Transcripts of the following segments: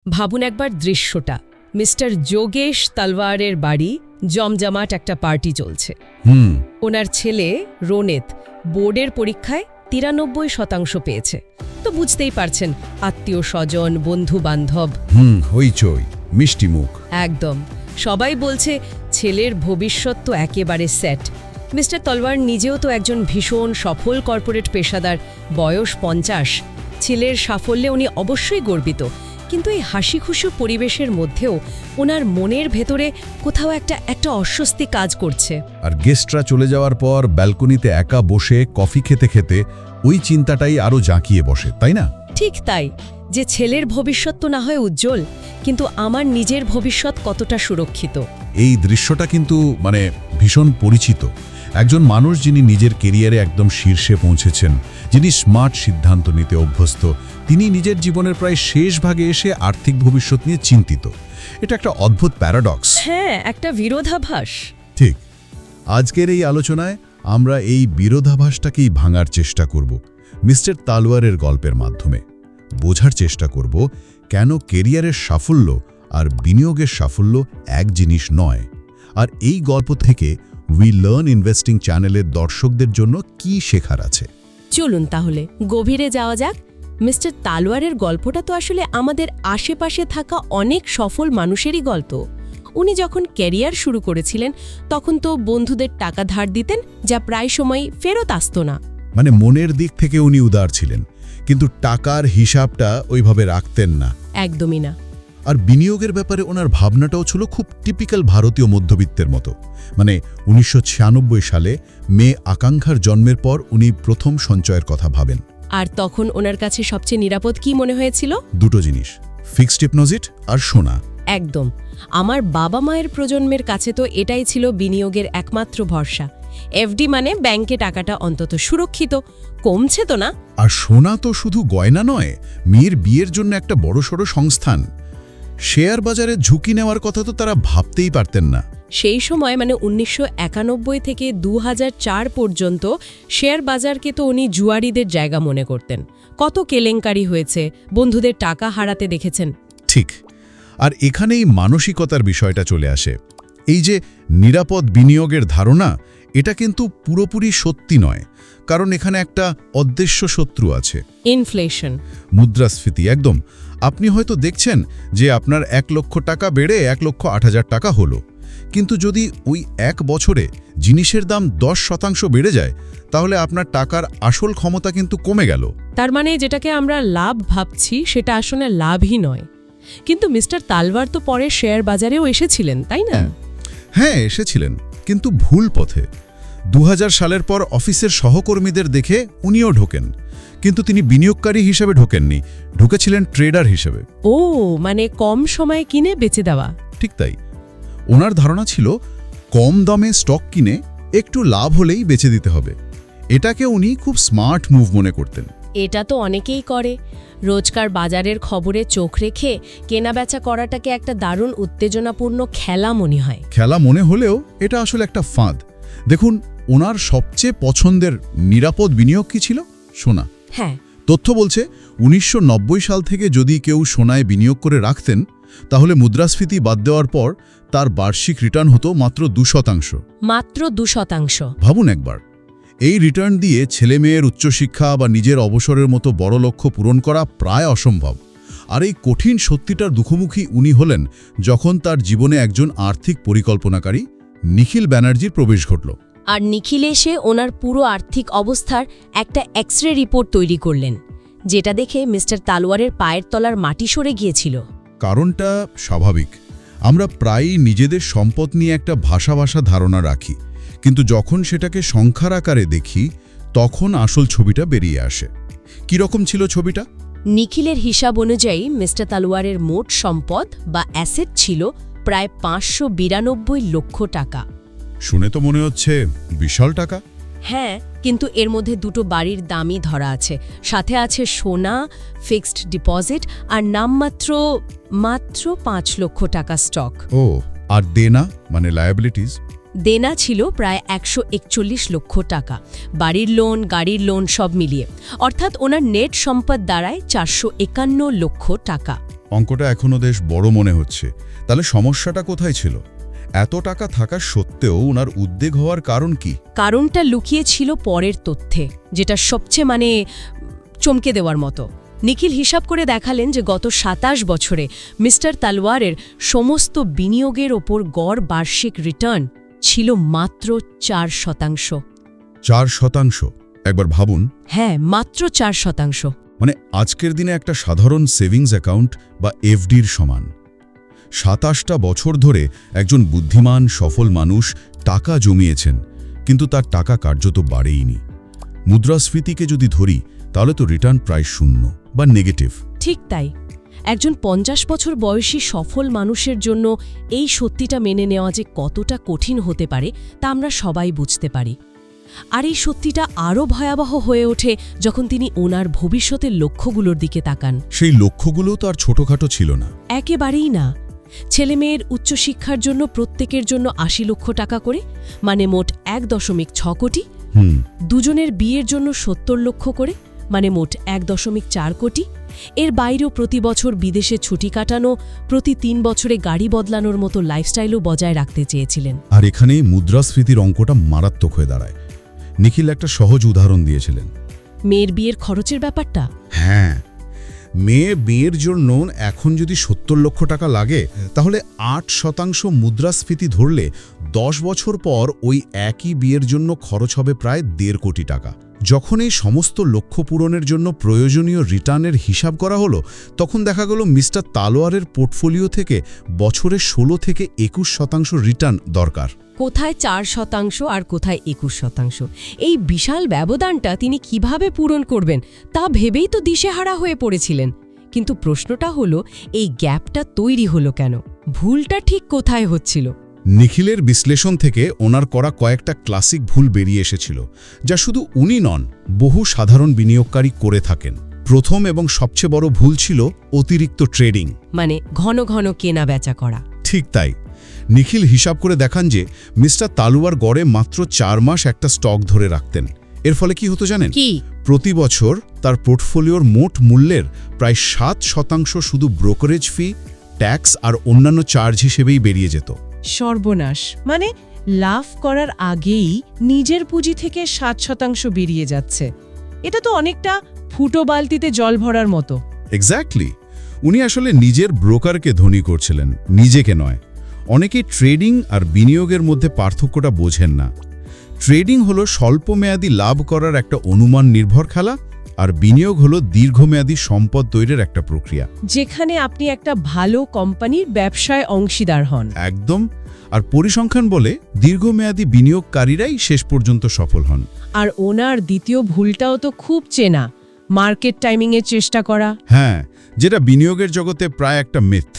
ভাবুন একবার দৃশ্যটা। মিস্টার যোগেশ তলওয়ারের বাড়ি, জমজমাট একটা পার্টি চলছে। ওনার ছেলে রোনেত বোর্ডের পরীক্ষায় 93% পেয়েছে। তো বুঝতেই পারছেন, আত্মীয় স্বজন, বন্ধু বান্ধব হইচই, মিষ্টি মুখ। একদম। সবাই বলছে ছেলের ভবিষ্যৎ তো একেবারে সেট। মিস্টার তলওয়ার নিজেও তো একজন ভীষণ সফল কর্পোরেট পেশাদার, বয়স 50। ছেলের সাফল্যে উনি অবশ্যই গর্বিত, কিন্তু এই হাসি খুশি পরিবেশের মধ্যেও ওনার মনের ভেতরে কোথাও একটা অস্বস্তি কাজ করছে। আর গেস্টরা চলে যাওয়ার পর ব্যালকনিতে একা বসে কফি খেতে খেতে ওই চিন্তাটাই আরো জাঁকিয়ে বসে, তাই না? ঠিক তাই, যে ছেলের ভবিষ্যৎ তো না হয় উজ্জ্বল, কিন্তু আমার নিজের ভবিষ্যৎ কতটা সুরক্ষিত। এই দৃশ্যটা কিন্তু ভীষণ পরিচিত। একজন মানুষ যিনি নিজের কেরিয়ারে একদম শীর্ষে পৌঁছেছেন, যিনি স্মার্ট সিদ্ধান্ত নিতে অভ্যস্ত, তিনি নিজের জীবনের প্রায় শেষ ভাগে এসে আর্থিক ভবিষ্যৎ নিয়ে চিন্তিত। এটা একটা অদ্ভুত প্যারাডক্স। হ্যাঁ, একটা বিরোধাভাস। ঠিক। আজকের এই আলোচনায় আমরা এই বিরোধাভাসটাকেই ভাঙার চেষ্টা করব মিস্টার তালওয়ারের গল্পের মাধ্যমে। বোঝার চেষ্টা করব কেন কেরিয়ারের সাফল্য আর বিনিয়োগের সাফল্য এক জিনিস নয়, আর এই গল্প থেকে উই লার্ন ইনভেস্টিং চ্যানেলের দর্শকদের জন্য কি শেখার আছে। চলুন তাহলে গভীরে যাওয়া যাক। মিস্টার তালওয়ারের গল্পটা তো আসলে আমাদের আশেপাশে থাকা অনেক সফল মানুষেরই গল্প। উনি যখন ক্যারিয়ার শুরু করেছিলেন তখন তো বন্ধুদের টাকা ধার দিতেন, যা প্রায় সময় ফেরত আসত না। মনের দিক থেকে উনি উদার ছিলেন, কিন্তু টাকার হিসাবটা ওইভাবে রাখতেন না। একদমই না। আর বিনিয়োগের ব্যাপারে ওনার ভাবনাটাও ছিল খুব টিপিক্যাল ভারতীয় মধ্যবিত্তের মতো। 1996 সালে মেয়ে আকাঙ্ক্ষার জন্মের পর উনি প্রথম সঞ্চয়ের কথা ভাবেন। আর তখন ওনার কাছে সবচেয়ে নিরাপদ কি মনে হয়েছিল? দুটো জিনিস, ফিক্সড ডিপোজিট আর সোনা। একদম। আমার বাবা মায়ের প্রজন্মের কাছে তো এটাই ছিল বিনিয়োগের একমাত্র ভরসা। এফডি মানে ব্যাংকে টাকাটা অন্তত সুরক্ষিত, কমছে তো না। আর সোনা তো শুধু গয়না নয়, মেয়ের বিয়ের জন্য একটা বড়সড় সংস্থান। শেয়ার বাজারে ঝুঁকি নেওয়ার কথা তো তারা ভাবতেই পারতেন না। সেই সময় 1991 থেকে 2004 পর্যন্ত শেয়ার বাজারকে তো উনি জুয়ারিদের জায়গা মনে করতেন। কত কেলেঙ্কারি হয়েছে, বন্ধুদের টাকা হারাতে দেখেছেন। ঠিক। আর এখানেই মানসিকতার বিষয়টা চলে আসে। এই যে নিরাপদ বিনিয়োগের ধারণা, এটা কিন্তু পুরোপুরি সত্যি নয়, কারণ এখানে একটা অদৃশ্য শত্রু আছে। ইনফ্লেশন, মুদ্রাস্ফীতি। একদম। আপনি হয়তো দেখছেন যে আপনার 1 লক্ষ টাকা বেড়ে 1,08,000 টাকা হলো, কিন্তু যদি ওই 1 বছরে জিনিসের দাম 10% বেড়ে যায়, তাহলে আপনার টাকার আসল ক্ষমতা কিন্তু কমে গেল। তার মানে যেটাকে আমরা লাভ ভাবছি সেটা আসলে লাভই নয়। কিন্তু মিস্টার তালওয়ার তো পরে শেয়ার বাজারেও এসেছিলেন, তাই না? হ্যাঁ, এসেছিলেন, কিন্তু ভুল পথে। 2000 সালের পর অফিসের সহকর্মীদের দেখে উনিও ঢোকেন, কিন্তু তিনি বিনিয়োগকারী হিসেবে ঢোকেননি, ঢুকেছিলেন ট্রেডার হিসেবে। ও, কম সময়ে কিনে বেচে দেওয়া। ঠিক তাই। ওনার ধারণা ছিল কম দামে স্টক কিনে একটু লাভ হলেই বেচে দিতে হবে। এটাকে উনি খুব স্মার্ট মুভ মনে করতেন। এটা তো অনেকেই করে। রোজকার বাজারের খবরে চোখ রেখে কেনাবেচা করাটাকে একটা দারুণ উত্তেজনাপূর্ণ খেলা মনে হয়। খেলা মনে হলেও এটা আসলে একটা ফাঁদ। দেখুন, ওনার সবচেয়ে পছন্দের নিরাপদ বিনিয়োগ কি ছিল? সোনা। হ্যাঁ। তথ্য বলছে 1990 সাল থেকে যদি কেউ সোনায় বিনিয়োগ করে রাখতেন, তাহলে মুদ্রাস্ফীতি বাদ দেওয়ার পর তার বার্ষিক রিটার্ন হতো মাত্র 2%। মাত্র 2%। ভাবুন একবার, এই রিটার্ন দিয়ে ছেলেমেয়ের উচ্চশিক্ষা বা নিজের অবসরের মতো বড় লক্ষ্য পূরণ করা প্রায় অসম্ভব। আর এই কঠিন সত্যিটার মুখোমুখি উনি হলেন যখন তার জীবনে একজন আর্থিক পরিকল্পনাকারী নিখিল ব্যানার্জির প্রবেশ ঘটল। আর নিখিল এসে ওনার পুরো আর্থিক অবস্থার একটা এক্সরে রিপোর্ট তৈরি করলেন, যেটা দেখে মিস্টার তালওয়ারের পায়ের তলার মাটি সরে গিয়েছিল। কারণটা স্বাভাবিক। আমরা প্রায়ই নিজেদের সম্পদ নিয়ে একটা ভাষা ধারণা রাখি, কিন্তু যখন সেটাকে সংখ্যার আকারে দেখি তখন আসল ছবিটা বেরিয়ে আসে। কীরকম ছিল ছবিটা? নিখিলের হিসাব অনুযায়ী মিস্টার তালওয়ারের মোট সম্পদ বা অ্যাসেট ছিল প্রায় 592 লক্ষ টাকা। শুনে তো মনে হচ্ছে বিশাল টাকা। হ্যাঁ, কিন্তু এর মধ্যে দুটো বাড়ির দামই ধরা আছে, সাথে আছে সোনা, ফিক্সড ডিপোজিট আর মাত্র 5 লক্ষ টাকা স্টক। ও, আর দেনা লায়াবিলিটিস? দেনা ছিল প্রায় 141 লক্ষ টাকা, বাড়ির লোন, গাড়ির লোন সব মিলিয়ে। অর্থাৎ ওনার নেট সম্পদ দাঁড়ায় 451 লক্ষ টাকা। অঙ্কটা এখনও বেশ বড় মনে হচ্ছে। তাহলে সমস্যাটা কোথায় ছিল? এত টাকা থাকা সত্ত্বেও ওনার উদ্বেগ হওয়ার কারণ কি? কারণটা লুকিয়ে ছিল পরের তথ্যে, যেটা সবচেয়ে চমকে দেওয়ার মতো। নিখিল হিসাব করে দেখালেন যে গত ২৭ বছরে মিস্টার তালওয়ারের সমস্ত বিনিয়োগের ওপর গড় বার্ষিক রিটার্ন ছিল মাত্র ৪%। 4%? একবার ভাবুন। হ্যাঁ, মাত্র 4%। মানে আজকের দিনে একটা সাধারণ সেভিংস অ্যাকাউন্ট বা এফডির সমান। ২৭টা বছর ধরে একজন বুদ্ধিমান সফল মানুষ টাকা জমিয়েছেন, কিন্তু তার টাকা কার্যত বাড়েইনি। মুদ্রাস্ফীতিকে যদি ধরি তাহলে তো রিটার্ন প্রায় শূন্য বা নেগেটিভ। ঠিক তাই। একজন ৫০ বছর বয়সী সফল মানুষের জন্য এই সত্যিটা মেনে নেওয়া যে কতটা কঠিন হতে পারে তা আমরা সবাই বুঝতে পারি। আর এই সত্যিটা আরও ভয়াবহ হয়ে ওঠে যখন তিনি ওনার ভবিষ্যতের লক্ষ্যগুলোর দিকে তাকান। সেই লক্ষ্যগুলো তো আর ছোটখাটো ছিল না। একেবারেই না। ছেলেমেয়ের উচ্চশিক্ষার জন্য প্রত্যেকের জন্য ৮০ লক্ষ টাকা করে, মানে মোট ১.৬ কোটি। দুজনের বিয়ের জন্য ৭০ লক্ষ করে, মানে মোট ১.৪ কোটি। এর বাইরেও প্রতি বছর বিদেশে ছুটি কাটানো, প্রতি ৩ বছরে গাড়ি বদলানোর মতো লাইফস্টাইলও বজায় রাখতে চেয়েছিলেন। আর এখানেই মুদ্রাস্ফীতির অঙ্কটা মারাত্মক হয়ে দাঁড়ায়। নিখিল একটা সহজ উদাহরণ দিয়েছিলেন। মেয়ের বিয়ের খরচের ব্যাপারটা। হ্যাঁ, মেয়ে বিয়ের জন্য এখন যদি ৭০ লক্ষ টাকা লাগে, তাহলে ৮% মুদ্রাস্ফীতি ধরলে ১০ বছর পর ওই একই বিয়ের জন্য খরচ হবে প্রায় ১.৫ কোটি টাকা। যখন এই সমস্ত লক্ষ্য পূরণের জন্য প্রয়োজনীয় রিটার্নের হিসাব করা হলো, তখন দেখা গেল মিস্টার তালোয়ারের পোর্টফোলিও থেকে বছরে ১৬ থেকে ২১% রিটার্ন দরকার। কোথায় ৪% আর কোথায় ২১%? এই বিশাল ব্যবধানটা তিনি কিভাবে পূরণ করবেন তা ভেবেই তো দিশেহারা হয়ে পড়েছিলেন। কিন্তু প্রশ্নটা হলো, এই গ্যাপটা তৈরি হলো কেন? ভুলটা ঠিক কোথায় হচ্ছিল? নিখিলের বিশ্লেষণ থেকে ওনার করা কয়েকটা ক্লাসিক ভুল বেরিয়ে এসেছিল, যা শুধু উনি নন, বহু সাধারণ বিনিয়োগকারী করে থাকেন। প্রথম এবং সবচেয়ে বড় ভুল ছিল অতিরিক্ত ট্রেডিং, মানে ঘন ঘন কেনা বেচা করা। ঠিক তাই। নিখিল হিসাব করে দেখান যে মিস্টার তালওয়ার গড়ে মাত্র ৪ মাস একটা স্টক ধরে রাখতেন। এর ফলে কি হতো জানেন? কি? প্রতি বছর তার পোর্টফোলিওর মোট মূল্যের প্রায় ৭% শুধু ব্রোকারেজ ফি, ট্যাক্স আর অন্যান্য চার্জ হিসেবেই বেরিয়ে যেত। সর্বনাশ! মানে লাভ করার আগেই নিজের পুঁজি থেকে ৭% বেরিয়ে যাচ্ছে। এটা তো অনেকটা ফুটো বালতিতে জল ভরার মতো। এক্স্যাক্টলি। উনি আসলে নিজের ব্রোকারকে ধনী করছিলেন, নিজেকে নয়। অনেকেই ট্রেডিং আর বিনিয়োগের মধ্যে পার্থক্যটা বোঝেন না। ট্রেডিং হলো স্বল্পমেয়াদী লাভ করার একটা অনুমান নির্ভর খেলা, আর বিনিয়োগ হলো দীর্ঘমেয়াদী সম্পদ তৈরির একটা প্রক্রিয়া, যেখানে আপনি একটা ভালো কোম্পানির ব্যবসায় অংশীদার হন। একদম। আর পরিসংখ্যান বলে দীর্ঘমেয়াদী বিনিয়োগকারীরাই শেষ পর্যন্ত সফল হন। আর ওনার দ্বিতীয় ভুলটাও তো খুব চেনা, মার্কেট টাইমিংয়ের চেষ্টা করা। হ্যাঁ, যেটা বিনিয়োগের জগতে প্রায় একটা মিথ।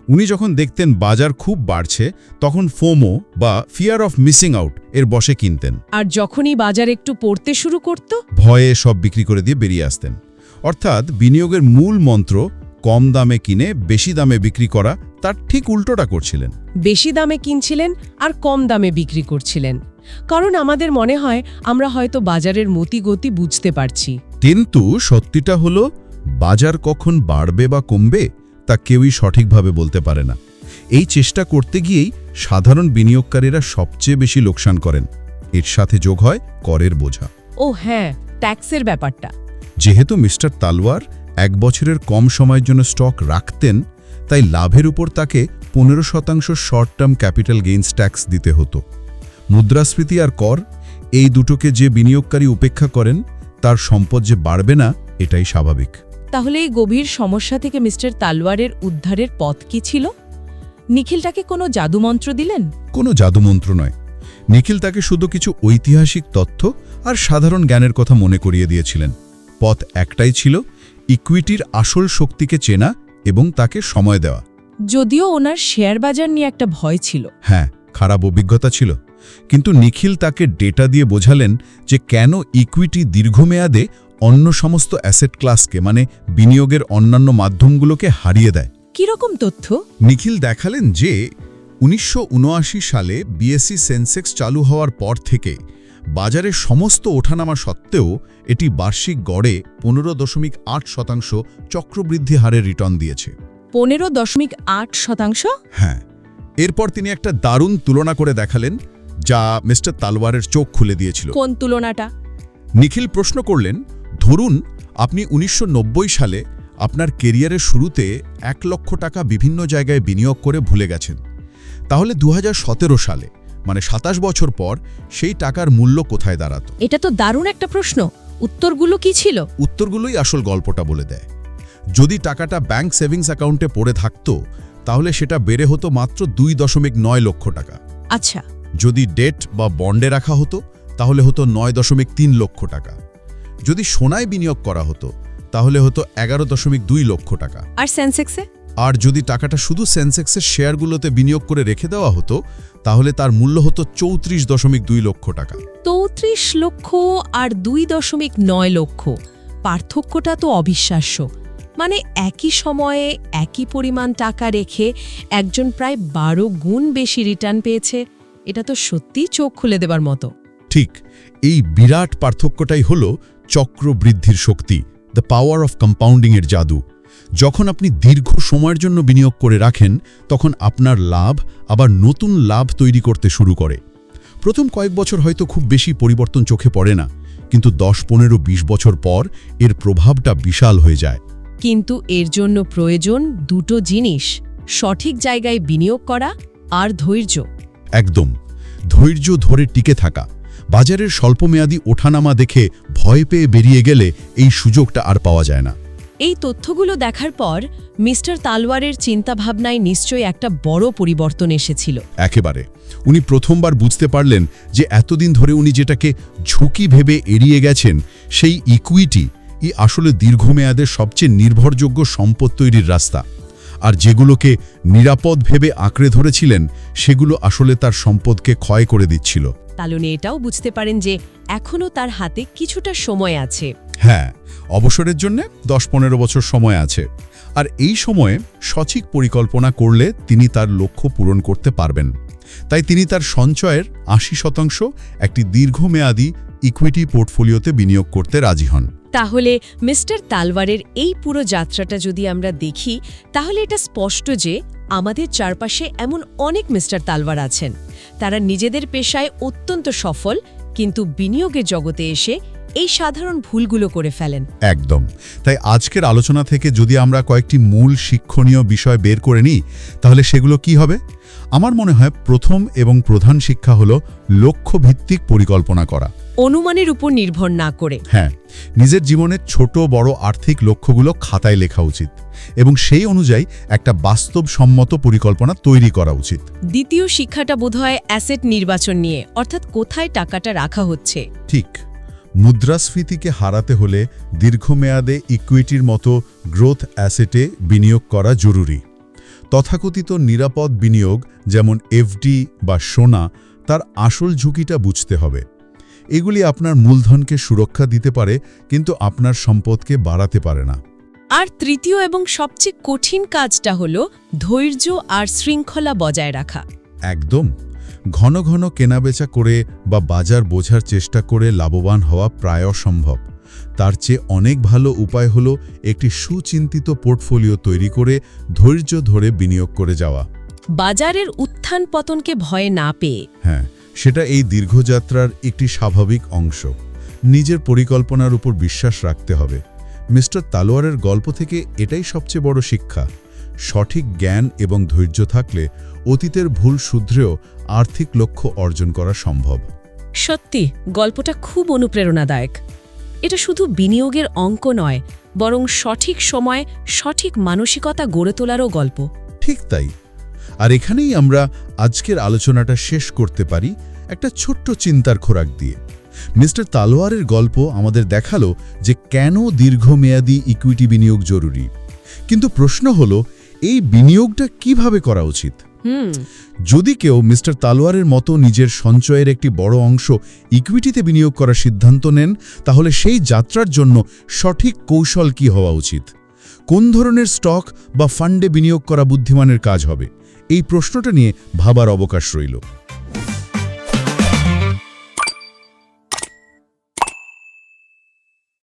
উনি যখন দেখতেন বাজার খুব বাড়ছে, তখন ফোমো বা ফিয়ার অফ মিসিং আউট এর বশে কিনতেন। আর যখনই বাজার একটু পড়তে শুরু করত, ভয়ে সব বিক্রি করে দিয়ে বেরিয়ে আসতেন। অর্থাৎ বিনিয়োগের মূল মন্ত্র কম দামে কিনে বেশি দামে বিক্রি করা, তার ঠিক উল্টোটা করছিলেন। বেশি দামে কিনছিলেন আর কম দামে বিক্রি করছিলেন, কারণ আমাদের মনে হয় আমরা হয়তো বাজারের মতিগতি বুঝতে পারছি। কিন্তু সত্যিটা হলো, বাজার কখন বাড়বে বা কমবে তা কেউই সঠিকভাবে বলতে পারে না। এই চেষ্টা করতে গিয়েই সাধারণ বিনিয়োগকারীরা সবচেয়ে বেশি লোকসান করেন। এর সাথে যোগ হয় করের বোঝা। ও হ্যাঁ, ট্যাক্সের ব্যাপারটা। যেহেতু মিস্টার তালওয়ার 1 বছরের কম সময়ের জন্য স্টক রাখতেন, তাই লাভের উপর তাকে 15% short term capital gains tax দিতে হতো। মুদ্রাস্ফীতি আর কর, এই দুটোকে যে বিনিয়োগকারী উপেক্ষা করেন, তার সম্পদ যে বাড়বে না, এটাই স্বাভাবিক। তাহলে এই গভীর সমস্যা থেকে মিস্টার তালওয়ারের উদ্ধারের পথ কি ছিল? নিখিল তাকে কোনো জাদুমন্ত্র দিলেন? কোনো জাদুমন্ত্র নয়। নিখিল তাকে শুধু কিছু ঐতিহাসিক তথ্য আর সাধারণ জ্ঞানের কথা মনে করিয়ে দিয়েছিলেন। পথ একটাই ছিল, ইকুইটির আসল শক্তিকে চেনা এবং তাকে সময় দেওয়া। যদিও ওনার শেয়ার বাজার নিয়ে একটা ভয় ছিল। হ্যাঁ, খারাপ অভিজ্ঞতা ছিল। কিন্তু নিখিল তাকে ডেটা দিয়ে বোঝালেন যে কেন ইকুইটি দীর্ঘমেয়াদে অন্য সমস্ত অ্যাসেট ক্লাসকে, মানে বিনিয়োগের অন্যান্য মাধ্যমগুলোকে হারিয়ে দেয়। কিরকম তথ্য? নিখিল দেখালেন যে 1979 সালে বিএসসি সেন্সেক্স চালু হওয়ার পর থেকে বাজারে সমস্ত ওঠানামা সত্ত্বেও এটি বার্ষিক গড়ে 15.8% চক্রবৃদ্ধি হারে রিটার্ন দিয়েছে। 15.8%? হ্যাঁ, এরপর তিনি একটা দারুণ তুলনা করে দেখালেন যা মিস্টার তালওয়ারের চোখ খুলে দিয়েছিল। কোন তুলনাটা? নিখিল প্রশ্ন করলেন, ধরুন আপনি 1990 সালে আপনার কেরিয়ারের শুরুতে 1 লক্ষ টাকা বিভিন্ন জায়গায় বিনিয়োগ করে ভুলে গেছেন। তাহলে 2017 সালে মানে 27 বছর পর সেই টাকার মূল্য কোথায় দাঁড়াতো? এটা তো দারুণ একটা প্রশ্ন। উত্তরগুলো কি ছিল? উত্তরগুলোই আসল গল্পটা বলে দেয়। যদি টাকাটা ব্যাংক সেভিংস অ্যাকাউন্টে পড়ে থাকতো তাহলে সেটা বেড়ে হতো মাত্র 2.9 লক্ষ টাকা। আচ্ছা, যদি ডেট বা বন্ডে রাখা হতো তাহলে হতো 9.3 লক্ষ টাকা। যদি সোনায় বিনিয়োগ করা হতো তাহলে হতো 11.2 লক্ষ টাকা। আর সেন্সেক্সে? আর যদি টাকাটা শুধু সেন্সেক্সের শেয়ারগুলোতে বিনিয়োগ করে রেখে দেওয়া হতো তাহলে তার মূল্য হতো 34.2 লক্ষ টাকা। 33 লক্ষ আর 2.9 লক্ষ, পার্থক্যটা তো অবিশ্বাস্য। মানে একই সময়ে একই পরিমাণ টাকা রেখে একজন প্রায় 12 গুণ বেশি রিটার্ন পেয়েছে। এটা তো সত্যিই চোখ খুলে দেবার মতো। ঠিক এই বিরাট পার্থক্যটাই হলো চক্রবৃদ্ধির শক্তি, দ্য পাওয়ার অফ কম্পাউন্ডিংয়ের জাদু। যখন আপনি দীর্ঘ সময়ের জন্য বিনিয়োগ করে রাখেন তখন আপনার লাভ আবার নতুন লাভ তৈরি করতে শুরু করে। প্রথম কয়েক বছর হয়তো খুব বেশি পরিবর্তন চোখে পড়ে না, কিন্তু 10, 15, 20 বছর পর এর প্রভাবটা বিশাল হয়ে যায়। কিন্তু এর জন্য প্রয়োজন দুটো জিনিস: সঠিক জায়গায় বিনিয়োগ করা আর ধৈর্য। একদম, ধৈর্য ধরে টিকে থাকা। বাজারের স্বল্পমেয়াদী ওঠানামা দেখে ভয় পেয়ে বেরিয়ে গেলে এই সুযোগটা আর পাওয়া যায় না। এই তথ্যগুলো দেখার পর মিস্টার তালওয়ারের চিন্তাভাবনায় নিশ্চয়ই একটা বড় পরিবর্তন এসেছিল। একেবারে। উনি প্রথমবার বুঝতে পারলেন যে এতদিন ধরে উনি যেটাকে ঝুঁকি ভেবে এড়িয়ে গেছেন সেই ইকুইটি আসলে দীর্ঘমেয়াদের সবচেয়ে নির্ভরযোগ্য সম্পদ তৈরির রাস্তা। আর যেগুলোকে নিরাপদ ভেবে আঁকড়ে ধরেছিলেন সেগুলো আসলে তার সম্পদকে ক্ষয় করে দিচ্ছিল। তালুনি এটাও বুঝতে পারেন যে এখনও তার হাতে কিছুটা সময় আছে। হ্যাঁ, অবসরের জন্য 10-15 বছর সময় আছে। আর এই সময়ে সঠিক পরিকল্পনা করলে তিনি তার লক্ষ্য পূরণ করতে পারবেন। তাই তিনি তার সঞ্চয়ের 80% একটি দীর্ঘমেয়াদী ইকুইটি পোর্টফোলিওতে বিনিয়োগ করতে রাজি হন। তাহলে মিস্টার তালওয়ারের এই পুরো যাত্রাটা যদি আমরা দেখি তাহলে এটা স্পষ্ট যে আমাদের চারপাশে এমন অনেক মিস্টার তালওয়ার আছেন। তারা নিজেদের পেশায় অত্যন্ত সফল, কিন্তু বিনিয়োগের জগতে এসে এই সাধারণ ভুলগুলো করে ফেলেন। একদম। তাই আজকের আলোচনা থেকে যদি আমরা কয়েকটি মূল শিক্ষণীয় বিষয় বের করে নিই তাহলে সেগুলো কি হবে? আমার মনে হয় প্রথম এবং প্রধান শিক্ষা হলো লক্ষ্যভিত্তিক পরিকল্পনা করা। অনুমানের উপর নির্ভর না করে। হ্যাঁ, নিজের জীবনের ছোট বড় আর্থিক লক্ষ্যগুলো খাতায় লেখা উচিত এবং সেই অনুযায়ী একটা বাস্তবসম্মত পরিকল্পনা তৈরি করা উচিত। দ্বিতীয় শিক্ষাটা বোধহয় অ্যাসেট নির্বাচন নিয়ে, অর্থাৎ কোথায় টাকাটা রাখা হচ্ছে। ঠিক, মুদ্রাস্ফীতিকে হারাতে হলে দীর্ঘমেয়াদে ইকুইটির মতো গ্রোথ অ্যাসেটে বিনিয়োগ করা জরুরি। তথাকথিত নিরাপদ বিনিয়োগ যেমন এফডি বা সোনা, তার আসল ঝুঁকিটা বুঝতে হবে। এগুলি আপনার মূলধনকে সুরক্ষা দিতে পারে কিন্তু আপনার সম্পদকে বাড়াতে পারে না। আর তৃতীয় এবং সবচেয়ে কঠিন কাজটা হলো ধৈর্য আর শৃঙ্খলা বজায় রাখা। একদম। ঘন ঘন কেনাবেচা করে বা বাজার বোঝার চেষ্টা করে লাভবান হওয়া প্রায় অসম্ভব। তার চেয়ে অনেক ভালো উপায় হলো একটি সুচিন্তিত পোর্টফোলিও তৈরি করে ধৈর্য ধরে বিনিয়োগ করে যাওয়া। বাজারের উত্থান পতনকে ভয় না পেয়ে। হ্যাঁ, সেটা এই দীর্ঘযাত্রার একটি স্বাভাবিক অংশ। নিজের পরিকল্পনার উপর বিশ্বাস রাখতে হবে। মিস্টার তালওয়ারের গল্প থেকে এটাই সবচেয়ে বড় শিক্ষা। সঠিক জ্ঞান এবং ধৈর্য থাকলে অতীতের ভুল শুধরেও আর্থিক লক্ষ্য অর্জন করা সম্ভব। সত্যি গল্পটা খুব অনুপ্রেরণাদায়ক। এটা শুধু বিনিয়োগের অঙ্ক নয়, বরং সঠিক সময়ে সঠিক মানসিকতা গড়ে তোলারও গল্প। ঠিক তাই। আর এখানেই আমরা আজকের আলোচনাটা শেষ করতে পারি একটা ছোট্ট চিন্তার খোরাক দিয়ে। মিস্টার তালওয়ারের গল্প আমাদের দেখালো যে কেন দীর্ঘমেয়াদী ইকুইটি বিনিয়োগ জরুরি। কিন্তু প্রশ্ন হলো, এই বিনিয়োগটা কিভাবে করা উচিত? যদি কেউ মিস্টার তালওয়ারের মতো নিজের সঞ্চয়ের একটি বড় অংশ ইকুইটিতে বিনিয়োগ করার সিদ্ধান্ত নেন, তাহলে সেই যাত্রার জন্য সঠিক কৌশল কি হওয়া উচিত? কোন ধরনের স্টক বা ফান্ডে বিনিয়োগ করা বুদ্ধিমানের কাজ হবে? এই প্রশ্নটা নিয়ে ভাবার অবকাশ রইল।